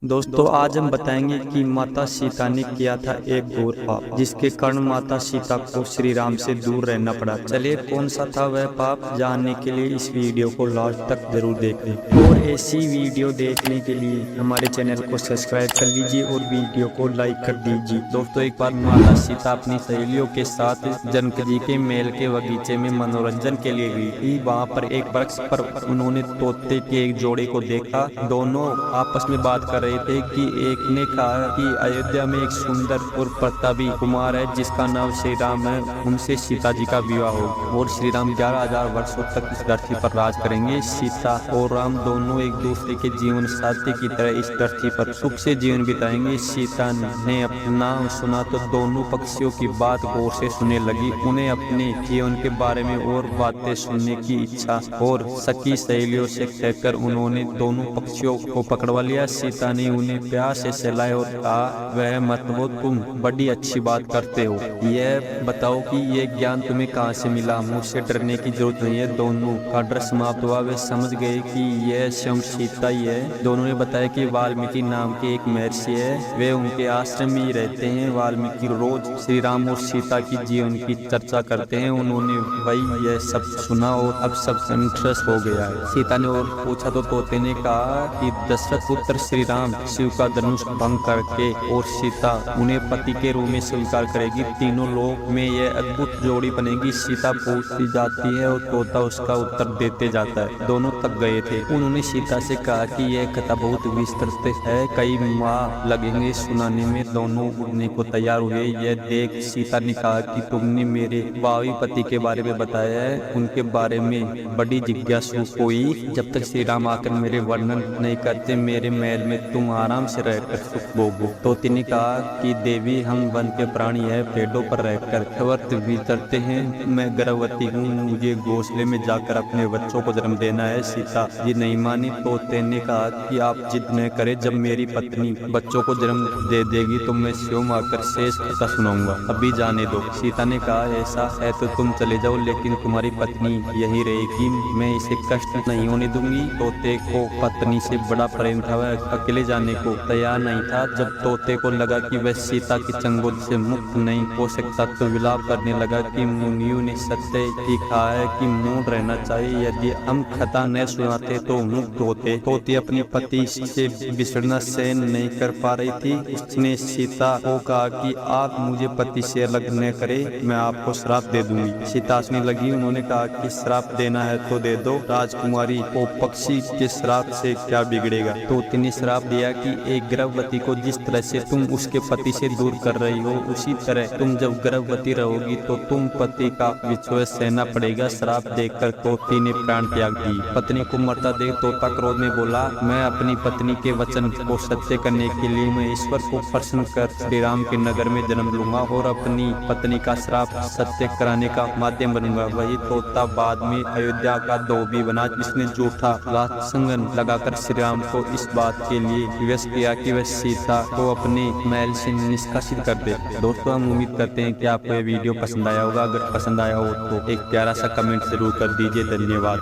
दोस्तों आज हम बताएंगे कि माता सीता ने किया था एक घोर पाप जिसके कारण माता सीता को श्री राम से दूर रहना पड़ा। चलिए कौन सा था वह पाप जानने के लिए इस वीडियो को लास्ट तक जरूर देखें और ऐसी वीडियो देखने के लिए हमारे चैनल को सब्सक्राइब कर लीजिए और वीडियो को लाइक कर दीजिए। दोस्तों एक बार माता सीता अपनी सहेलियों के साथ जनक जी के महल के बगीचे में मनोरंजन के लिए गई थी। वहाँ पर एक वृक्ष पर उन्होंने तोते के एक जोड़े को देखा। दोनों आपस में बात कर रहे थे कि एक ने कहा कि अयोध्या में एक सुंदर और प्रतापी कुमार है जिसका नाम श्री राम है, उनसे सीता जी का विवाह हो और श्री राम 11,000 वर्षों तक इस धरती पर राज करेंगे। सीता और राम दोनों एक दूसरे के जीवन साथी की तरह इस धरती पर सुख से जीवन बिताएंगे। सीता ने अपना सुना तो दोनों पक्षियों की बात गौर से सुनने लगी। उन्हें अपने जीवन के बारे में और बातें सुनने की इच्छा और सखी सहेलियों से कहकर उन्होंने दोनों पक्षियों को पकड़वा लिया। सीता ने उन्हें प्यार से सहलाया और कहा, वह मतबो तुम बड़ी अच्छी बात करते हो, यह बताओ कि यह ज्ञान तुम्हें कहाँ से मिला, मुझसे डरने की जरूरत नहीं है। दोनों का डर समाप्त हुआ। वे समझ गए कि यह स्वयं सीता ही है। दोनों ने बताया कि वाल्मीकि नाम के एक महर्षि है, वे उनके आश्रम में ही रहते हैं। वाल्मीकि रोज श्री राम और सीता की जीवन की चर्चा करते हैं। उन्होंने वही यह सब सुना और अब सब इंटरेस्ट हो गया है। सीता ने और पूछा तो तोते ने कहा कि दशरथ पुत्र श्री राम शिव का धनुष भंग करके और सीता उन्हें पति के रूप में स्वीकार करेगी। तीनों लोक में यह अद्भुत जोड़ी बनेगी। सीता पूछती जाती है और तोता उसका उत्तर देते जाता है। दोनों थक गए थे। उन्होंने सीता से कहा कि यह कथा बहुत विस्तृत है, कई माह लगेंगे सुनाने में। दोनों उड़ने को तैयार हुए। यह देख सीता ने कहा कि तुमने मेरे भावी पति के बारे में बताया है, उनके बारे में बड़ी जिज्ञासु हुई। जब तक श्री राम आकर मेरे वर्णन नहीं करते मेरे महल में तुम आराम से रहकर सुख भोगो। तोते ने कहा कि देवी हम वन के प्राणी है, पेड़ों पर रहकर वर्त विचरते हैं। मैं गर्भवती हूँ, मुझे घोंसले में जाकर अपने बच्चों को जन्म देना है। सीता जी नहीं मानी। तोते ने कहा कि आप जिद न करें, जब मेरी पत्नी बच्चों को जन्म दे देगी तो मैं स्वयं आकर शेष कथा सुनाऊंगा, अभी जाने दो। सीता ने कहा ऐसा है तो तुम चले जाओ, लेकिन तुम्हारी पत्नी यही रहेगी, मैं इसे कष्ट नहीं होने दूंगी। तोते को पत्नी से बड़ा प्रेम था, वह अकेले जाने को तैयार नहीं था। जब तोते को लगा कि वह सीता की चंगुल से मुक्त नहीं हो सकता तो विलाप करने लगा कि मुनियों ने सत्य ही कहा है कि मूड रहना चाहिए, यदि हम कथा न सुनाते तो मुक्त होते। तोते अपने पति से बिछड़ना सहन नहीं कर पा रही थी। उसने सीता को कहा कि आप मुझे पति से अलग न करे, मैं आपको श्राप दे दूंगी। सीता हंसने लगी। उन्होंने कहा कि श्राप देना है तो दे दो, राजकुमारी को पक्षी के श्राप से क्या बिगड़ेगा। तोते ने श्राप दिया कि एक गर्भवती को जिस तरह से तुम उसके पति से दूर कर रही हो, उसी तरह तुम जब गर्भवती रहोगी तो तुम पति का विछोह सहना पड़ेगा। श्राप देकर तोते ने प्राण त्याग दी। पत्नी को मरता देख तोता क्रोध में बोला, मैं अपनी पत्नी के वचन को सत्य करने के लिए मैं ईश्वर को प्रसन्न कर श्री राम के नगर में जन्म लूंगा और अपनी पत्नी का श्राप सत्य कराने का माध्यम बनूंगा। वही तोता बाद में अयोध्या का धोबी बना, जिसने झूठा संगन लगाकर श्री राम को इस बात के लिए विवश किया कि वह सीता को अपने महल से निष्कासित कर दे। दोस्तों हम उम्मीद करते हैं कि आपको यह वीडियो पसंद आया होगा। अगर पसंद आया हो तो एक प्यारा सा कमेंट जरूर कर दीजिए। धन्यवाद।